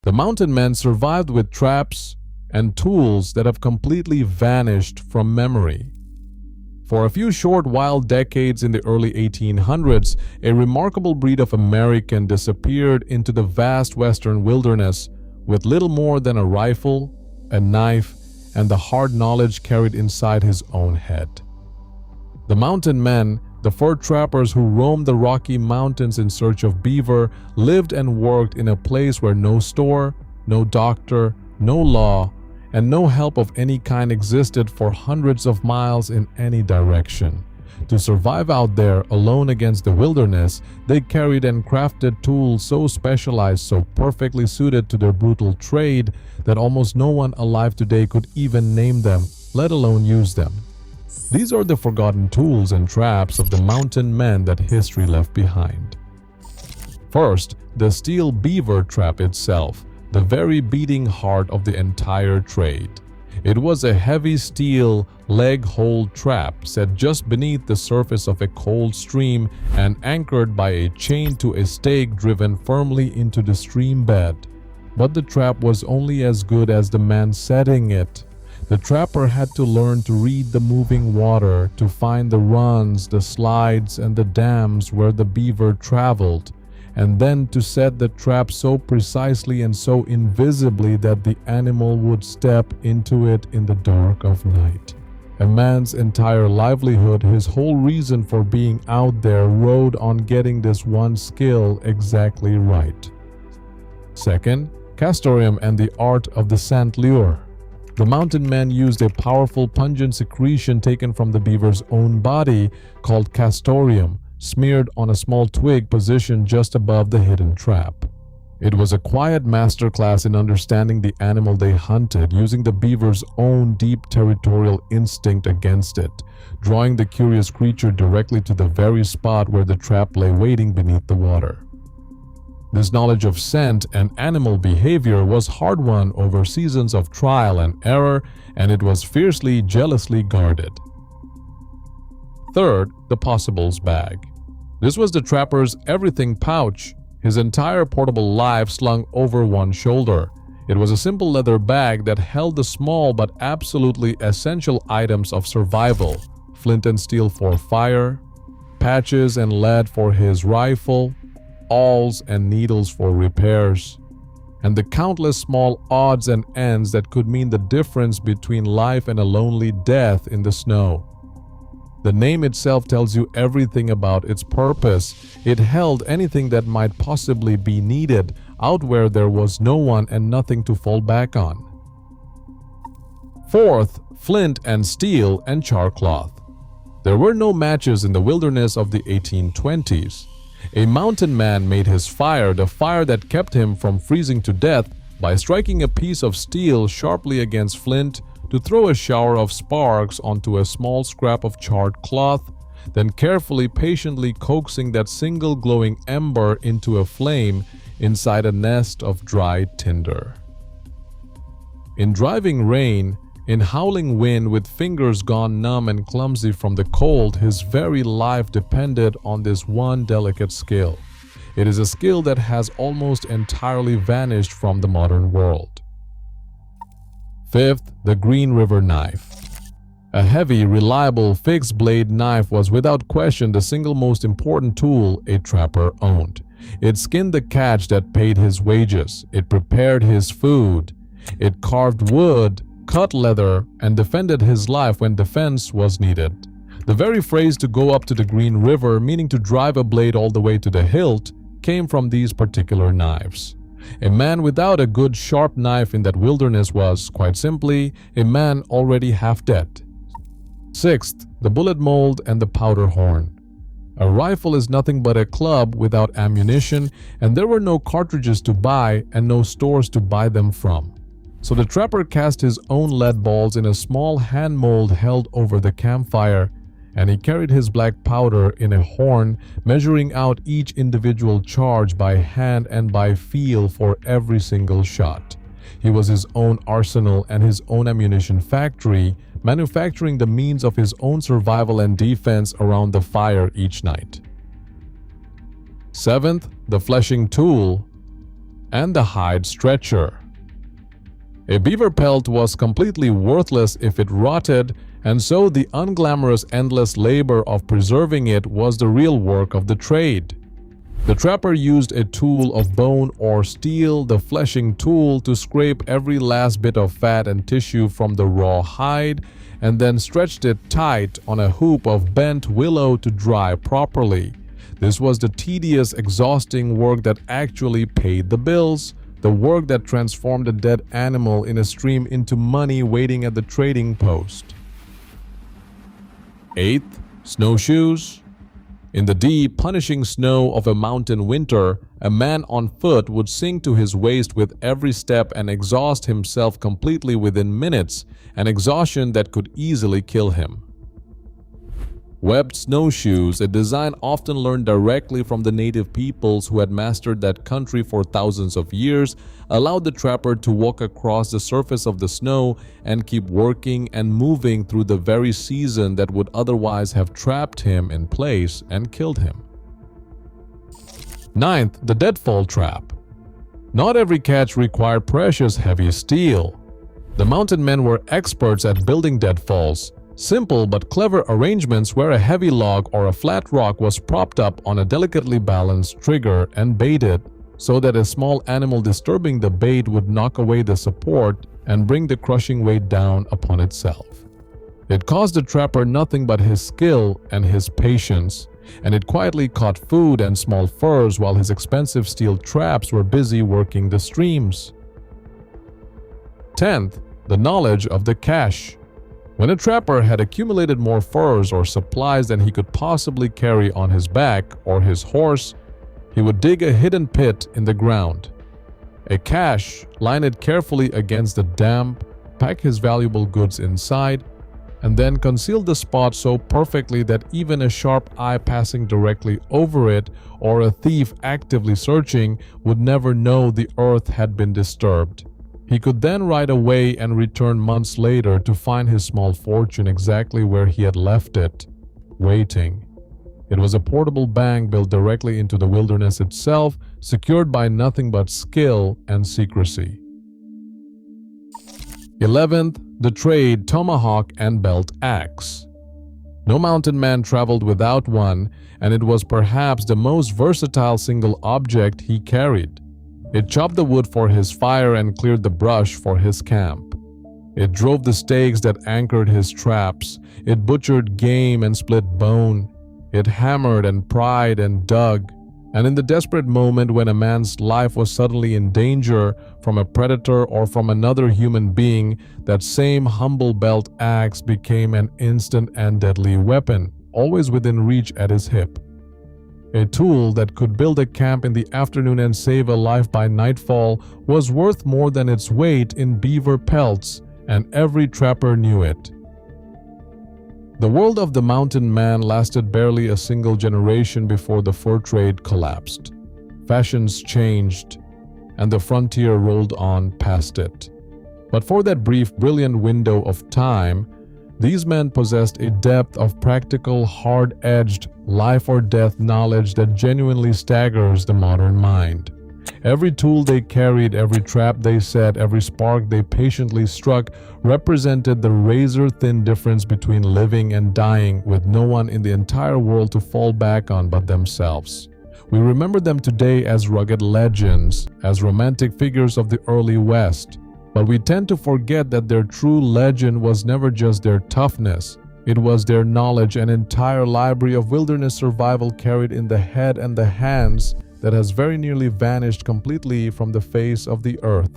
The mountain men survived with traps and tools that have completely vanished from memory. For a few short wild decades in the early 1800s, a remarkable breed of American disappeared into the vast western wilderness with little more than a rifle, a knife, and the hard knowledge carried inside his own head. The mountain men, the fur trappers who roamed the Rocky Mountains in search of beaver, lived and worked in a place where no store, no doctor, no law, and no help of any kind existed for hundreds of miles in any direction. To survive out there alone against the wilderness, they carried and crafted tools so specialized, so perfectly suited to their brutal trade, that almost no one alive today could even name them, let alone use them. These are the forgotten tools and traps of the mountain men that history left behind. First, the steel beaver trap itself, the very beating heart of the entire trade. It was a heavy steel leg-hold trap set just beneath the surface of a cold stream and anchored by a chain to a stake driven firmly into the stream bed. But the trap was only as good as the man setting it. The trapper had to learn to read the moving water, to find the runs, the slides, and the dams where the beaver traveled, and then to set the trap so precisely and so invisibly that the animal would step into it in the dark of night. A man's entire livelihood, his whole reason for being out there, rode on getting this one skill exactly right. Second, castoreum and the art of the scent lure. The mountain men used a powerful pungent secretion taken from the beaver's own body called castoreum, smeared on a small twig positioned just above the hidden trap. It was a quiet masterclass in understanding the animal they hunted, using the beaver's own deep territorial instinct against it, drawing the curious creature directly to the very spot where the trap lay waiting beneath the water. This knowledge of scent and animal behavior was hard-won over seasons of trial and error, and it was fiercely, jealously guarded. Third, the possibles bag. This was the trapper's everything pouch, his entire portable life slung over one shoulder. It was a simple leather bag that held the small but absolutely essential items of survival: flint and steel for fire, patches and lead for his rifle, awls and needles for repairs, and the countless small odds and ends that could mean the difference between life and a lonely death in the snow. The name itself tells you everything about its purpose. It held anything that might possibly be needed out where there was no one and nothing to fall back on. Fourth, flint and steel and char cloth. There were no matches in the wilderness of the 1820s. A mountain man made his fire, the fire that kept him from freezing to death, by striking a piece of steel sharply against flint to throw a shower of sparks onto a small scrap of charred cloth, then carefully, patiently coaxing that single glowing ember into a flame inside a nest of dried tinder. In driving rain, in howling wind, with fingers gone numb and clumsy from the cold, his very life depended on this one delicate skill. It is a skill that has almost entirely vanished from the modern world. Fifth, the Green River knife. A heavy, reliable, fixed-blade knife was without question the single most important tool a trapper owned. It skinned the catch that paid his wages. It prepared his food. It carved wood, cut leather, and defended his life when defense was needed. The very phrase "to go up to the Green River," meaning to drive a blade all the way to the hilt, came from these particular knives. A man without a good sharp knife in that wilderness was, quite simply, a man already half dead. Sixth, the bullet mold and the powder horn. A rifle is nothing but a club without ammunition, and there were no cartridges to buy and no stores to buy them from. So the trapper cast his own lead balls in a small hand mold held over the campfire, and he carried his black powder in a horn, measuring out each individual charge by hand and by feel for every single shot. He was his own arsenal and his own ammunition factory, manufacturing the means of his own survival and defense around the fire each night. Seventh, the fleshing tool and the hide stretcher. A beaver pelt was completely worthless if it rotted, and so the unglamorous endless labor of preserving it was the real work of the trade. The trapper used a tool of bone or steel, the fleshing tool, to scrape every last bit of fat and tissue from the raw hide, and then stretched it tight on a hoop of bent willow to dry properly. This was the tedious, exhausting work that actually paid the bills, the work that transformed a dead animal in a stream into money waiting at the trading post. 8th, snowshoes. In the deep, punishing snow of a mountain winter, a man on foot would sink to his waist with every step and exhaust himself completely within minutes, an exhaustion that could easily kill him. Webbed snowshoes, a design often learned directly from the native peoples who had mastered that country for thousands of years, allowed the trapper to walk across the surface of the snow and keep working and moving through the very season that would otherwise have trapped him in place and killed him. 9th, the deadfall trap. Not every catch required precious heavy steel. The mountain men were experts at building deadfalls. Simple but clever arrangements where a heavy log or a flat rock was propped up on a delicately balanced trigger and baited, so that a small animal disturbing the bait would knock away the support and bring the crushing weight down upon itself. It cost the trapper nothing but his skill and his patience, and it quietly caught food and small furs while his expensive steel traps were busy working the streams. 10th, the knowledge of the cache. When a trapper had accumulated more furs or supplies than he could possibly carry on his back or his horse, he would dig a hidden pit in the ground. A cache, line it carefully against the damp, pack his valuable goods inside, and then conceal the spot so perfectly that even a sharp eye passing directly over it or a thief actively searching would never know the earth had been disturbed. He could then ride away and return months later to find his small fortune exactly where he had left it, waiting. It was a portable bank built directly into the wilderness itself, secured by nothing but skill and secrecy. 11th, the trade tomahawk and belt axe. No mountain man traveled without one, and it was perhaps the most versatile single object he carried. It chopped the wood for his fire and cleared the brush for his camp. It drove the stakes that anchored his traps. It butchered game and split bone. It hammered and pried and dug. And in the desperate moment when a man's life was suddenly in danger from a predator or from another human being, that same humble belt axe became an instant and deadly weapon, always within reach at his hip. A tool that could build a camp in the afternoon and save a life by nightfall was worth more than its weight in beaver pelts, and every trapper knew it. The world of the mountain man lasted barely a single generation before the fur trade collapsed. Fashions changed, and the frontier rolled on past it. But for that brief, brilliant window of time, these men possessed a depth of practical, hard-edged, life-or-death knowledge that genuinely staggers the modern mind. Every tool they carried, every trap they set, every spark they patiently struck represented the razor-thin difference between living and dying, with no one in the entire world to fall back on but themselves. We remember them today as rugged legends, as romantic figures of the early West. But we tend to forget that their true legend was never just their toughness. It was their knowledge, an entire library of wilderness survival carried in the head and the hands that has very nearly vanished completely from the face of the earth.